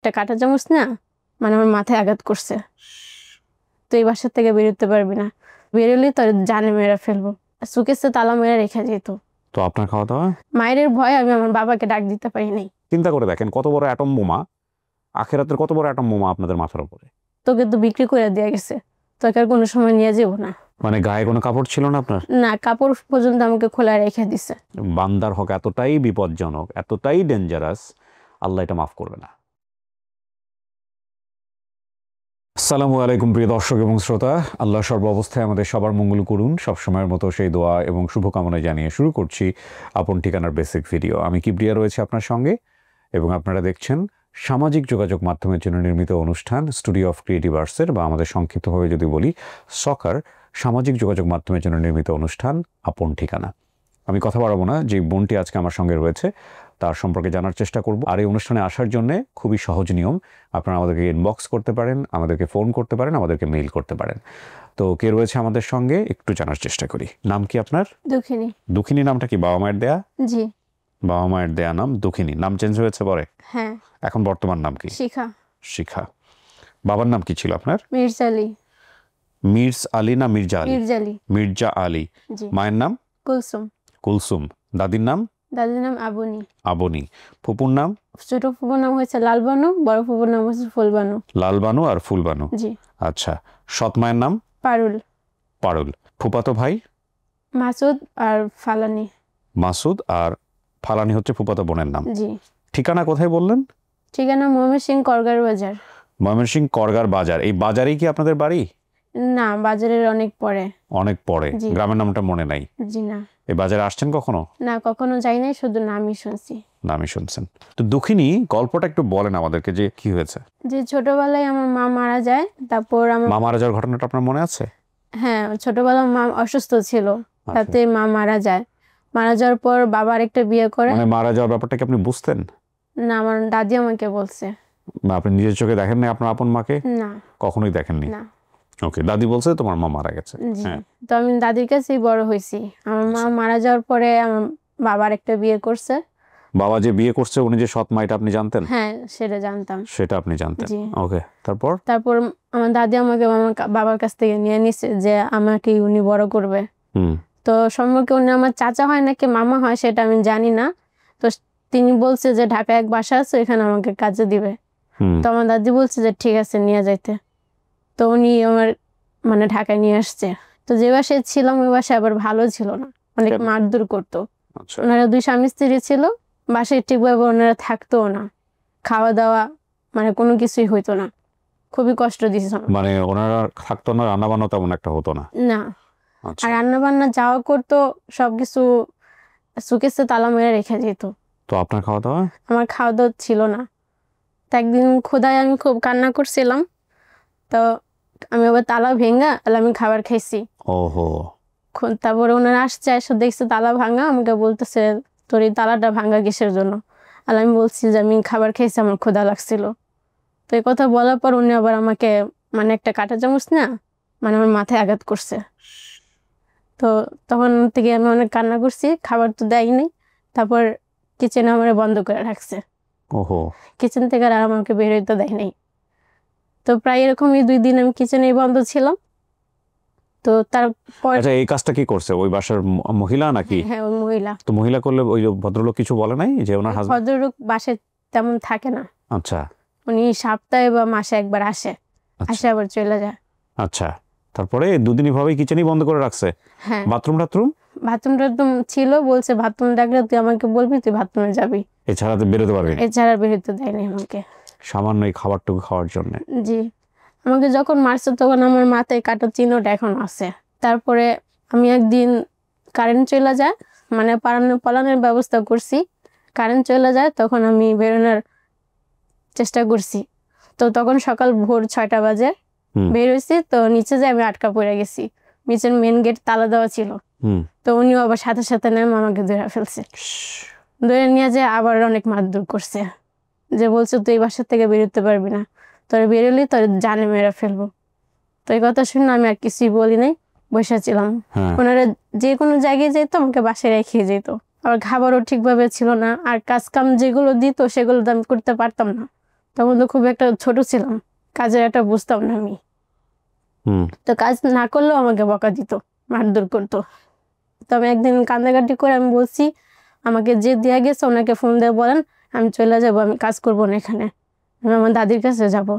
একটা কাঁটা চামচ না মানে আমার মাথায় আঘাত করছে। তো এই বাসার থেকে বেরোতে পারবি না, বেরোলে তোর জানে মেরে ফেলবো। সুকেসে তালা মেরে রেখে যেত। তো আপনার খাওয়া দাওয়া? মায়ের ভয় আমি আমার বাবাকে ডাক দিতে পারি নাই। চিন্তা করে দেখেন কত বড় অ্যাটম বোমা, আখেরাতের কত বড় অ্যাটম বোমা আপনাদের মাথার উপরে। তোকে তো বিক্রি করে দেওয়া গেছে, তোকে আর কোনো সময় নিয়ে যাবো না। মানে গায়ে কোনো কাপড় ছিল না আপনার? না, কাপড় পর্যন্ত আমাকে খোলা রেখে দিছে। বান্দার হক এতটাই বিপজ্জনক, এতটাই ডেঞ্জারাস, আল্লাহ এটা মাফ করবে না। আসসালামু আলাইকুম প্রিয় দর্শক এবং শ্রোতা, আল্লাহ সর্ব অবস্থায় আমাদের সবার মঙ্গল করুন সবসময়ের মতো সেই দোয়া এবং শুভকামনা জানিয়ে শুরু করছি আপন ঠিকানার বেসিক ভিডিও। আমি কিবরিয়া রয়েছে আপনার সঙ্গে এবং আপনারা দেখছেন সামাজিক যোগাযোগ মাধ্যমের জন্য নির্মিত অনুষ্ঠান স্টুডিও অফ ক্রিয়েটিভ আর্টসের, বা আমাদের সংক্ষিপ্তভাবে যদি বলি সকার, সামাজিক যোগাযোগ মাধ্যমের জন্য নির্মিত অনুষ্ঠান আপন ঠিকানা। আমি কথা বাড়াবো না, যে বোনটি আজকে আমার সঙ্গে রয়েছে তার সম্পর্কে জানার চেষ্টা করব। আর এই অনুষ্ঠানে আসার জন্য খুবই সহজ নিয়ম, আপনারা আমাদেরকে ইনবক্স করতে পারেন, আমাদেরকে ফোন করতে পারেন, আমাদেরকে মেইল করতে পারেন। তো কে রয়েছে আমাদের সঙ্গে একটু জানার চেষ্টা করি। নাম কি আপনার? দুঃখিনী। দুঃখিনী নামটা কি বাবা মায়ের দেয়া? জি। বাবা মায়ের দেয়া নাম দুঃখিনী। নাম চেঞ্জ হয়েছে পরে? হ্যাঁ। এখন বর্তমান নাম কি? শিখা। শিখা। বাবার নাম কি ছিল আপনার? মির্জা আলী। মির্জ আলী না মির্জা আলী? মির্জা আলী। মির্জা আলী। জি। মায়ের নাম? কুলসুম। কুলসুম। দাদির নাম? দাদির নাম আবুনি। আবনি। ফুপুর নাম? ছোট ফুপুর নাম হয়েছে লালবানু, বড় ফুপুর নাম হচ্ছে ফুলবানু। লালবানু আর ফুলবানু। জি। আচ্ছা। সৎ মায়ের নাম? পারুল। পারুল। ফুপাতো ভাই? মাসুদ আর ফালানি। মাসুদ আর ফালানি হচ্ছে ফুপাতো বোনের নাম। জি। ঠিকানা কোথায় বললেন? ঠিকানা ময়মনসিংহ করগার বাজার। ময়মনসিংহ করগার বাজার। এই বাজারেই কি আপনাদের বাড়ি? না, বাজারের অনেক পরে। অনেক পরে? জি। গ্রামের নামটা মনে নাই? জি না। এই বাজারে আসছেন কখনো? না, কখনো যাই নাই, শুধু নামই শুনছি। নামই শুনছেন। তো দুঃখিনী, গল্পটা একটু বলেন আমাদেরকে যে কি হয়েছে। যে ছোটবেলায় আমার মা মারা যায়, তারপর আমার মা মারা যাওয়ার ঘটনাটা আপনার মনে আছে? হ্যাঁ, ছোটবেলায় মা অসুস্থ ছিল, তাতে মা মারা যায়। মারা যাওয়ার পর বাবা আরেকটা বিয়ে করে। মানে মারা যাওয়ার ব্যাপারটা কি আপনি বুঝতেন? না, আমার দাদি আমাকে বলছে। আপনি নিজের চোখে দেখেন না আপনার আপন মাকে? না। কখনোই দেখেননি? না। ওকে, দাদি বলছে তোমার মা মারা গেছে। জি। হ্যাঁ। তো আমি দাদির কাছেই বড় হয়েছি। আমার মা মারা যাওয়ার পরে আমার বাবা আরেকটা বিয়ে করছে। বাবা যে বিয়ে করছে উনি যে সৎ মা, এটা আপনি জানতেন? হ্যাঁ, সেটা জানতাম। সেটা আপনি জানতেন? জি। ওকে, তারপর? তারপর আমার দাদি আমাকে আমার বাবার কাছ থেকে নিয়ে নিছে যে আমাকে উনি বড় করবে। তো সম্পর্কে উনি আমার চাচা হয় নাকি মামা হয় সেটা আমি জানি না। তো তিনি বলছে যে ঢাকায় এক বাসা আছে, এখানে আমাকে কাজে দিবে। তো আমার দাদি বলছে যে ঠিক আছে, নিয়ে যাইতে। তো উনি আমার মানে ঢাকায় নিয়ে আসছে। তো যে বাসায় ছিলাম ওই বাসায় আবার ভালো ছিল না, অনেক মারধর করতো। ওনারা দুই স্বামী স্ত্রী ছিল, বাসায় ঠিকভাবে ওনারা থাকতো না, খাওয়া দাওয়া মানে কোনো কিছুই হইতো না, খুবই কষ্ট দিয়েছে। মানে ওনারা থাকতো না, রান্না বান্না তেমন একটা হতো না? না। আর রান্না বান্না যাওয়া করতো, সবকিছু সুকেসে তালা মেরে রেখে যেত। তো আপনার খাওয়া দাওয়া? আমার খাওয়া দাওয়া ছিল না। তো একদিন ক্ষুধায় আমি খুব কান্না করছিলাম, তো আমি আবার তালা ভেঙা আমি খাবার খাইছি। ওহো। তারপরে ওনারা আসছে, এসে দেখছে তালা ভাঙা, আমাকে বলতেছে তোর এই তালাটা ভাঙা কিসের জন্য? আর আমি বলছি যে আমি খাবার খেয়েছি, আমার ক্ষুধা লাগছিল। তো এই কথা বলার পর উনি আবার আমাকে মানে একটা কাঁটা চামচ না মানে আমার মাথায় আঘাত করছে। তো তখন থেকে আমি অনেক কান্না করছি, খাবার তো দেয়নি। তারপর কিচেনে আমার বন্ধ করে রাখছে। ওহো। কিচেন থেকে আর আমাকে বের হইতে দেয় নাই। তো প্রায় এরকমই 2 দিন আমি কিচেনেই বন্ধ ছিলাম। তো তারপর আচ্ছা, এই কাজটা কি করছে ওই বাসার মহিলা নাকি? হ্যাঁ, ওই মহিলা। তো মহিলা করলে ওই ভদ্রলোক কিছু বলে নাই যে ওনার হাজবেন্ড? ভদ্রলোক বাসায় তেমন থাকে না। আচ্ছা। উনি সপ্তাহে বা মাসে একবার আসে, আসে আবার চলে যায়। আচ্ছা, তারপরে 2 দিন এভাবেই কিচেনই বন্ধ করে রাখছে? হ্যাঁ। বাথরুম ছিল, বলছে বাথরুম ডাকলে তুই আমাকে বলবি, তুই বাথরুমে যাবি, এছাড়া তো বেরোতে পারবি না? এছাড়া বেরোতে দেয়নি আমাকে। সামান্য এই খাবারটুকু খাওয়ার জন্য? জি। আমাকে যখন মারছে তখন আমার মাথায় কাটা চিহ্নটা এখন আছে। তারপরে আমি একদিন কারেন্ট চলে যায়, মানে পালানোর ব্যবস্থা করছি, কারেন্ট চলে যায়, তখন আমি বেরোনোর চেষ্টা করছি। তো তখন সকাল ভোর 6টা বাজে বেরোইছি, তো নিচে যাই আমি আটকা পড়ে গেছি। নিচের মেন গেট তালা দেওয়া ছিল। তো উনিও আবার সাথে সাথে নেমে আমাকে ধরে ফেলছে। ধরে নিয়ে যায় আবার অনেক মারধর করছে, যে বলছে তুই এই বাসার থেকে বেরোতে পারবি না, তোর বেরোলে তোর জানে মেরে ফেলবো। তো এই কথা শুনে আমি আর কিছুই বলি নাই, বসেছিলাম। ওনারা যে কোনো জায়গায় যেত আমাকে বাসায় রেখে যেত। আবার খাবারও ঠিকভাবে ছিল না, আর কাজ কাম যেগুলো দিত সেগুলো আমি করতে পারতাম না। তো তখন তো খুব একটা ছোট ছিলাম, কাজের একটা বুঝতাম না আমি। তো কাজ না করলেও আমাকে বকা দিত, মারধর করতো। তো আমি একদিন কান্দাকাটি করে আমি বলছি, আমাকে যে দেয়া গেছে ওনাকে ফোন দিয়ে বলেন আমি চলে যাব, আমি কাজ করবো না এখানে, আমি আমার দাদির কাছে যাবো।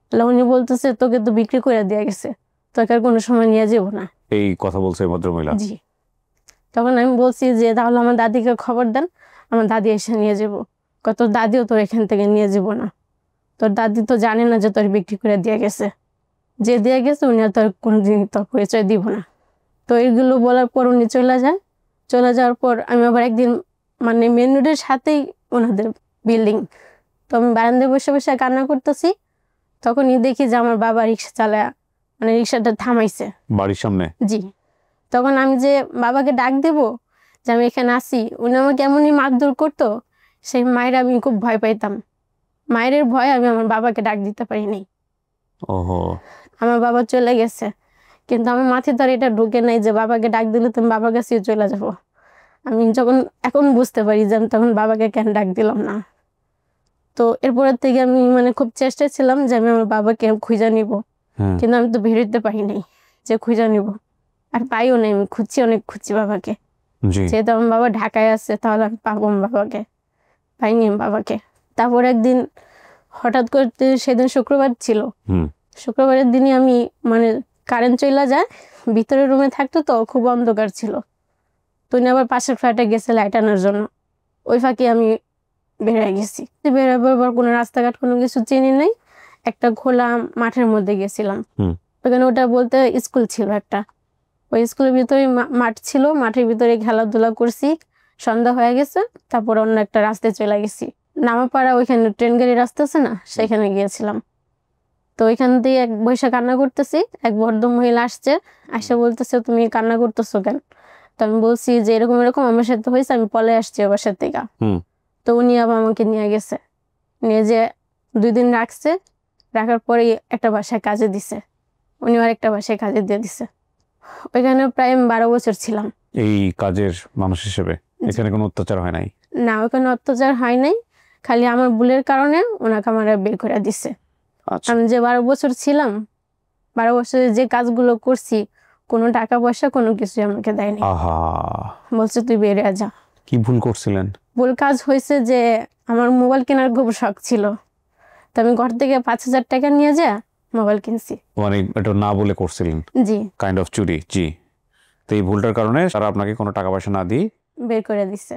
তাহলে উনি বলতেছে তোকে তো বিক্রি করে দেওয়া গেছে, তোকে আর কোনো সময় নিয়ে যাবো না। এই কথা বলছে ভদ্রমহিলা? জি। তখন আমি বলছি যে তাহলে আমার দাদিকে খবর দেন, আমার দাদি এসে নিয়ে যাবো। কত দাদিও তোর এখান থেকে নিয়ে যাবো না, তোর দাদি তো জানে না যে তোর বিক্রি করে দিয়ে গেছে, যে দিয়ে গেছে উনি আর তোর কোনোদিন তোর পরিচয় দিব না। তো এইগুলো বলার পর উনি চলে যায়। চলে যাওয়ার পর আমি আবার একদিন মানে মেন রোডের সাথেই ওনাদের বিল্ডিং, তো আমি বারান্দায় বসে বসে কান্না করতেছি। তখনই দেখি যে আমার বাবা রিক্সা চালায়, মানে রিক্সাটা থামাইছে বাড়ির সামনে। জি। তখন আমি যে বাবাকে ডাক দেব যে আমি এখানে আসি, উনি আমাকে এমনই মারধর করতো, সেই মায়ের আমি খুব ভয় পাইতাম। মায়ের ভয়ে আমি আমার বাবাকে ডাক দিতে পারিনি। ওহো। আমার বাবা চলে গেছে, কিন্তু আমার মাথায় তো আর এটা ঢুকে নাই যে বাবাকে ডাক দিলে তুমি বাবার কাছে চলে যাবো। আমি যখন এখন বুঝতে পারি যে আমি তখন বাবাকে কেন ডাক দিলাম না। তো এরপরের থেকে আমি মানে খুব চেষ্টা ছিলাম যে আমি আমার বাবাকে খুঁজে নিব, কিন্তু আমি তো বেরোতে পারি নাই যে খুঁজে নিব, আর পাইও নাই। আমি খুঁজছি, অনেক খুঁজছি বাবাকে, যেহেতু আমার বাবা ঢাকায় আছে তাহলে আমি পাবো বাবাকে, পাইনি বাবাকে। তারপর একদিন হঠাৎ করে, সেদিন শুক্রবার ছিল, শুক্রবারের দিনই আমি মানে কারেন্ট চলে যায়, ভিতরের রুমে থাকতো তো খুব অন্ধকার ছিল, তো উনি আবার পাশের ফ্ল্যাটে গেছে লাইট আনার জন্য। ওই ফাঁকে আমি বেরিয়ে গেছি, বেরোবার কোনো রাস্তাঘাট কোনো কিছু চিনি নাই। একটা খোলা মাঠের মধ্যে গেছিলাম, ওখানে ওটা বলতে স্কুল ছিল একটা, ওই স্কুলের ভিতরে মাঠ ছিল, মাঠের ভিতরে খেলাধুলা করছি। সন্ধ্যা হয়ে গেছে, তারপর অন্য একটা রাস্তায় চলে গেছি, নামাপাড়া, ওইখানে ট্রেন গাড়ি রাস্তা আছে না, সেখানে গিয়েছিলাম। তো ওইখান দিয়ে এক বৈশা কান্না করতেছি, এক ভদ্র মহিলা আসছে, আসে বলতেছে তুমি কান্না করতেছো কেন? তো আমি বলছি যে এরকম এরকম আমার সাথে হয়েছে, আমি পলে আসছি ওর বাসার থেকে। তো উনি আবার আমাকে নিয়ে গেছে, নিয়ে যে 2 দিন রাখছে, রাখার পরে একটা বাসায় কাজে দিছে, উনি আর একটা বাসায় কাজে দিয়ে দিছে। ওইখানে প্রায় 12 বছর ছিলাম এই কাজের মানুষ হিসেবে। এখানে কোনো অত্যাচার হয় নাই? না, ওখানে অত্যাচার হয় নাই, খালি আমার ভুলের কারণে ওনাকে আমার বের করে দিছে। আমি যে 12 বছর ছিলাম, 12 বছরে যে কাজগুলো করছি, কোনো টাকা পয়সা কোনো কিছু আমাকে দেয়নি। বলছে তুই বেরিয়ে যা। কি ভুল করছিলেন? ভুল কাজ হয়েছে যে আমার মোবাইল কেনার খুব শখ ছিল, তো আমি ঘর থেকে 5,000 টাকা নিয়ে যা মোবাইল কিনছি। মানে এটা না বলে করছিলেন? জি। কাইন্ড অফ চুরি। জি। তো এই ভুলটার কারণে তারা আপনাকে কোনো টাকা পয়সা না দিয়ে বের করে দিছে,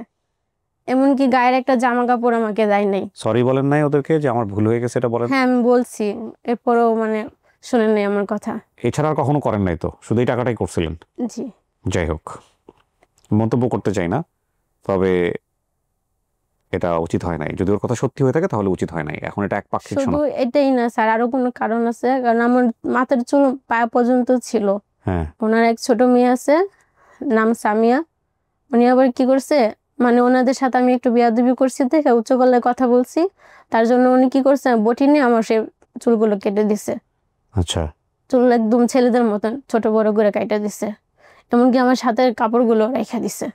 এমনকি গায়ের একটা জামা কাপড় আমাকে দেয় নাই। সরি বলেন নাই ওদেরকে যে আমার ভুল হয়ে গেছে এটা বলেন? হ্যাঁ আমি বলছি, এরপরেও মানে শুনেন নাই আমার কথা। এছাড়া আর কখনো করেন নাই তো, শুধু এই টাকাটাই করছিলেন? জি। যাই হোক, মন্তব্য করতে চাই না, তবে এটা উচিত হয় নাই। যদি ওর কথা সত্যি হয়ে থাকে তাহলে উচিত হয় নাই। এখন এটা একপাক্ষিক শোনা। শুধু এটাই না স্যার, আরো কোনো কারণ আছে, কারণ আমার মাথার চুল পায়া পর্যন্ত ছিল। ওনার এক ছোট মেয়ে আছে, নাম সামিয়া। উনি আবার কি করছে, মানে ওনাদের সাথে আমি একটু বিয়াদবি করছি দেখে উচ্চ গলায় কথা বলছি, তার জন্য উনি কি করছে, বটি নিয়ে আমার সে চুলগুলো কেটে দিছে। আচ্ছা। চুল একদম ছেলেদের মতন ছোট বড় করে কেটে দিছে, এমনকি আমার সাথের কাপড়গুলো রেখে দিছে।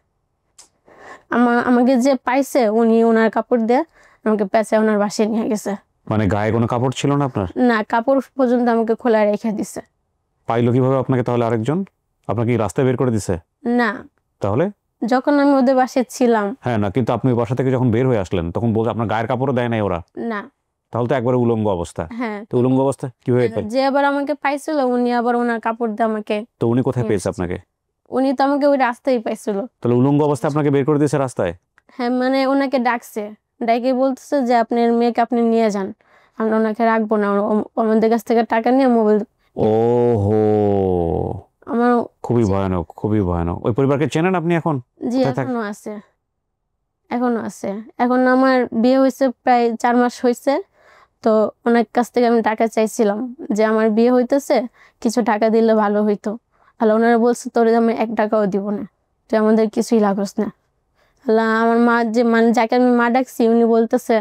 আমাকে যে পাইছে উনি ওনার কাপড় দিয়ে আমাকে পেঁচে ওনার বাসায় নিয়ে গেছে। মানে গায়ে কোনো কাপড় ছিল না আপনার? না, কাপড় পর্যন্ত আমাকে খোলা রেখে দিছে। পাইলো কিভাবে আপনাকে তাহলে আরেকজন? আপনাকে রাস্তায় বের করে দিছে? না, তাহলে যখন আমি ওদের বাসায় ছিলাম। হ্যাঁ না, কিন্তু আপনি বাসা থেকে যখন বের হয়ে আসলেন তখন বলছে আপনার গায়ের কাপড়ও দেয় নাই ওরা? না। তাহলে তো একবারে উলঙ্গ অবস্থা। হ্যাঁ। তো উলঙ্গ অবস্থা কি হয়েছে? যে আবার আমাকে পাইছিল উনি আবার ওনার কাপড় দিয়ে আমাকে। তো উনি কোথায় পেয়েছে আপনাকে? উনি তো আমাকে ওই রাস্তায় পাইছিল। তাহলে উলঙ্গ অবস্থায় আপনাকে বের করে দিয়েছে রাস্তায়? হ্যাঁ, মানে ওনাকে ডাকছে, ডাকে বলতেছে যে আপনার মেয়েকে আপনি নিয়ে যান, আমরা ওনাকে রাখবো না, আমাদের কাছ থেকে টাকা নিয়ে মোবাইল। ওহো, আমার খুবই ভয়ানক, খুবই ভয়ানক। ওই পরিবারকে চেনেন আপনি এখন? জি, এখনো আছে, এখনো আছে। এখন আমার বিয়ে হয়েছে প্রায় 4 মাস হয়েছে, তো ওনার কাছ থেকে আমি টাকা চাইছিলাম যে আমার বিয়ে হইতেছে, কিছু টাকা দিলে ভালো হইতো। তাহলে ওনারা বলছে তোর আমি 1 টাকাও দিব না, তুই আমাদের কিছুই লাগস না। তাহলে আমার মা যে মানে যাকে আমি মা ডাকছি উনি বলতেছে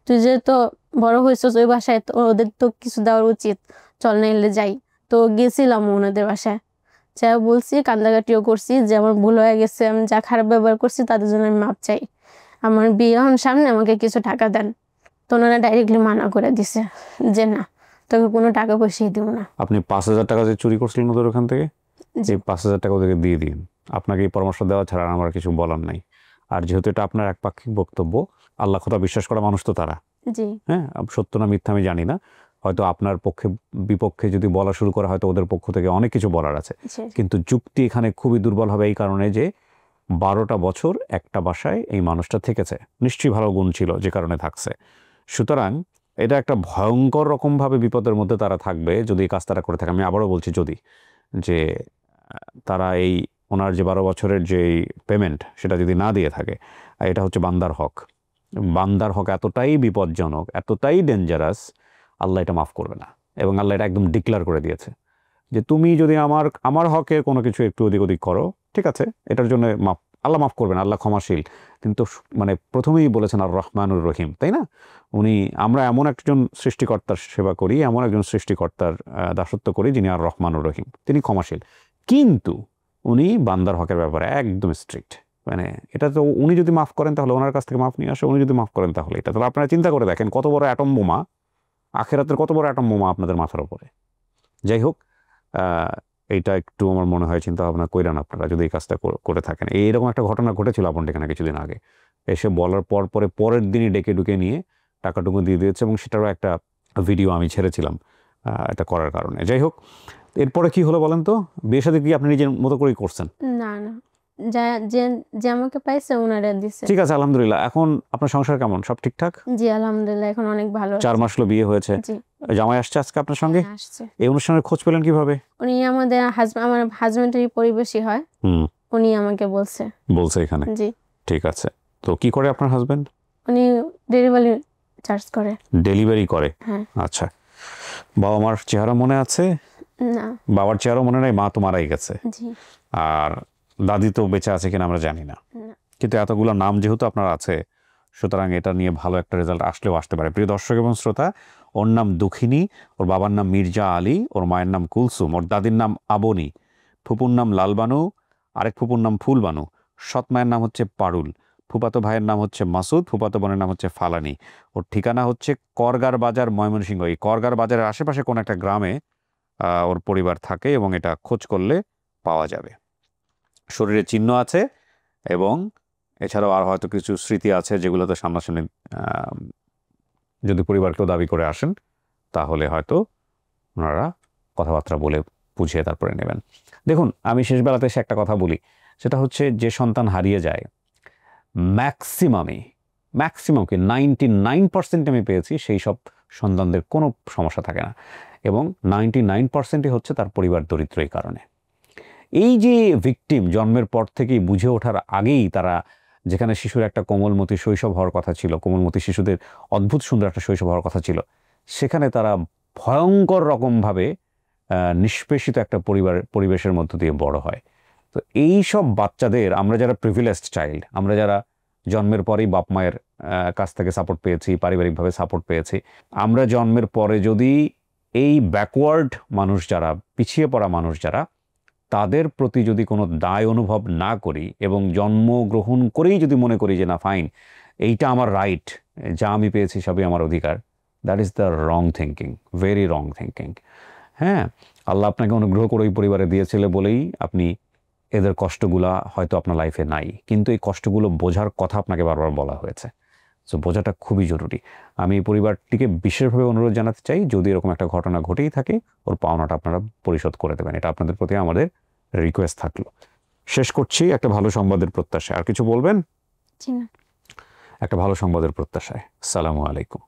তুই যে তো বড় হয়েছিস ওই বাসায়, তো ওদের তো কিছু দেওয়ার উচিত, চল না এলে যাই। তো গেছিলাম ওনাদের বাসায়, যা বলছি, কান্দাকাটিও করছি যে আমার ভুল হয়ে গেছে, আমি যা খারাপ ব্যবহার করছি তাদের জন্য আমি মাপ চাই, আমার বিয়ে হন সামনে, আমাকে কিছু টাকা দেন। তো ওনারা ডাইরেক্টলি মানা করে দিছে যে না, তোকে কোনো টাকা পয়সাই দিব না। আপনি 5,000 টাকা যে চুরি করছিলেন ওদের ওখান থেকে, জি। এই 5,000 টাকা ওদেরকে দিয়ে দিন। আপনাকে এই পরামর্শ দেওয়া ছাড়া আমার কিছু বলার নাই। আর যেহেতু এটা আপনার একপাক্ষিক বক্তব্য, আল্লাহ খোদা বিশ্বাস করা মানুষ তো তারা, জি। হ্যাঁ, সত্য না মিথ্যা আমি জানি না, হয়তো আপনার পক্ষে বিপক্ষে যদি বলা শুরু করা, হয়তো ওদের পক্ষ থেকে অনেক কিছু বলার আছে, জি। কিন্তু যুক্তি এখানে খুবই দুর্বল হবে এই কারণে যে 12টা বছর একটা বাসায় এই মানুষটা থেকেছে, নিশ্চয়ই ভালো গুণ ছিল যে কারণে থাকছে। সুতরাং এটা একটা ভয়ঙ্কর রকমভাবে বিপদের মধ্যে তারা থাকবে যদি এই কাজ তারা করে থাকে। আমি আবারও বলছি, যদি যে তারা এই ওনার যে 12 বছরের যে পেমেন্ট সেটা যদি না দিয়ে থাকে, এটা হচ্ছে বান্দার হক। বান্দার হক এতটাই বিপজ্জনক, এতটাই ডেঞ্জারাস, আল্লাহ এটা মাফ করবে না। এবং আল্লাহ এটা একদম ডিক্লেয়ার করে দিয়েছে যে তুমি যদি আমার হকের কোনো কিছু একটু ওদিক ওদিক করো, ঠিক আছে, এটার জন্য আল্লাহ মাফ করবেন, আল্লাহ ক্ষমাশীল। কিন্তু মানে প্রথমেই বলেছেন আর রহমানুর রহিম, তাই না? আমরা এমন একজন সৃষ্টিকর্তার সেবা করি, এমন একজন সৃষ্টিকর্তার দাসত্ব করি যিনি আর রহমানুর রহিম, তিনি ক্ষমাশীল। কিন্তু উনি বান্দার হকের ব্যাপারে একদম স্ট্রিক্ট। মানে এটা তো উনি যদি মাফ করেন তাহলে ওনার কাছ থেকে মাফ নিয়ে আসে, উনি যদি মাফ করেন তাহলে এটা। তাহলে আপনারা চিন্তা করে দেখেন কত বড় অ্যাটম বোমা, আখেরাতের কত বড় অ্যাটম বোমা আপনাদের মাথার উপরে। যাই হোক, এইটা একটু আমার মনে হয় চিন্তা ভাবনা কইরান আপনারা যদি এই কাজটা করে থাকেন। এইরকম একটা ঘটনা ঘটেছিল আপন ঠিকানা কিছুদিন আগে। এসে বলার পরের দিনই ডেকে ডুকে নিয়ে টাকাটুকু দিয়ে দিয়েছে, এবং সেটারও একটা ভিডিও আমি ছেড়েছিলাম এটা করার কারণে। যাই হোক, এরপরে কি হলো বলেন তো? বিয়ে শাদী কি আপনি নিজের মতো করেই করছেন? না না, যে আমাকে পাইছে ওনারা দিছে। ঠিক আছে, আলহামদুলিল্লাহ। এখন আপনার সংসার কেমন? সব ঠিকঠাক? জি আলহামদুলিল্লাহ, এখন অনেক ভালো 4 মাস হলো বিয়ে হয়েছে। জি। জামাই আসছে আজকে আপনার সঙ্গে? হ্যাঁ, আসছে। এই অনুষ্ঠানের খোঁজ পেলেন কিভাবে? উনি আমার হাজবেন্ডেরই পরিবেশী হয়, উনি আমাকে বলছে এখানে। জি। ঠিক আছে, তো কি করে আপনার হাজবেন্ড? উনি ডেলিভারি চার্জ করে। ডেলিভারি করে? হ্যাঁ। আচ্ছা, বাবা মার চেহারা মনে আছে? না। বাবার চেহারা মনে নাই, মা তো মারাই গেছে। জি। আর দাদি তো বেঁচে আছে কিনা আমরা জানি না, কিন্তু এতগুলো নাম যেহেতু আপনার আছে, সুতরাং এটা নিয়ে ভালো একটা রেজাল্ট আসলেও আসতে পারে। প্রিয় দর্শক এবং শ্রোতা, ওর নাম দুঃখিনী, ওর বাবার নাম মির্জা আলী, ওর মায়ের নাম কুলসুম, ওর দাদির নাম আবনী, ফুপুর নাম লালবানু, আরেক ফুপুর নাম ফুলবানু, সৎ মায়ের নাম হচ্ছে পারুল, ফুপাতো ভাইয়ের নাম হচ্ছে মাসুদ, ফুপাতো বোনের নাম হচ্ছে ফালানি। ওর ঠিকানা হচ্ছে করগার বাজার, ময়মনসিংহ। এই করগার বাজারের আশেপাশে কোন একটা গ্রামে ওর পরিবার থাকে, এবং এটা খোঁজ করলে পাওয়া যাবে। শরীরে চিহ্ন আছে, এবং এছাড়াও আর হয়তো কিছু স্মৃতি আছে যেগুলোতে সামনাসামনি যদি পরিবার কেউ দাবি করে আসেন তাহলে হয়তো ওনারা কথাবার্তা বলে বুঝিয়ে তারপরে নেবেন। দেখুন, আমি শেষ বেলাতে এসে একটা কথা বলি, সেটা হচ্ছে যে সন্তান হারিয়ে যায়, ম্যাক্সিমামকে 99% আমি পেয়েছি সেই সব সন্তানদের কোনো সমস্যা থাকে না, এবং 99%ই হচ্ছে তার পরিবার দরিদ্র। এই কারণে এই যে ভিকটিম জন্মের পর থেকেই বুঝে ওঠার আগেই তারা, যেখানে শিশুর একটা কোমলমতি শৈশব হওয়ার কথা ছিল, কোমলমতি শিশুদের অদ্ভুত সুন্দর একটা শৈশব হওয়ার কথা ছিল, সেখানে তারা ভয়ঙ্কর রকমভাবে নিষ্পেষিত একটা পরিবেশের মধ্য দিয়ে বড় হয়। তো এই সব বাচ্চাদের, আমরা যারা প্রিভিলেজড চাইল্ড, আমরা যারা জন্মের পরেই বাপ মায়ের কাছ থেকে সাপোর্ট পেয়েছি, পারিবারিকভাবে সাপোর্ট পেয়েছি, আমরা জন্মের পরে যদি এই ব্যাকওয়ার্ড মানুষ যারা, পিছিয়ে পড়া মানুষ যারা, তাদের প্রতি যদি কোনো দায় অনুভব না করি এবং জন্মগ্রহণ করেই যদি মনে করি যে না ফাইন, এইটা আমার রাইট, যা আমি পেয়েছি সবই আমার অধিকার, that is the wrong thinking, very wrong thinking. হ্যাঁ, আল্লাহ আপনাকে অনুগ্রহ করে ওই পরিবারে দিয়েছিল বলেই আপনি এদের কষ্টগুলা হয়তো আপনার লাইফে নাই, কিন্তু এই কষ্টগুলো বোঝার কথা আপনাকে বারবার বলা হয়েছে। সো বোঝাটা খুবই জরুরি। আমি এই পরিবারটিকে বিশেষভাবে অনুরোধ জানাতে চাই, যদি এরকম একটা ঘটনা ঘটেই থাকে, ওর পাওনাটা আপনারা পরিশোধ করে দেবেন, এটা আপনাদের প্রতি আমাদের রিকোয়েস্ট থাকলো। শেষ করছি একটা ভালো সংবাদের প্রত্যাশায়। আর কিছু বলবেন? জি না। একটা ভালো সংবাদের প্রত্যাশায়। আসসালামু আলাইকুম।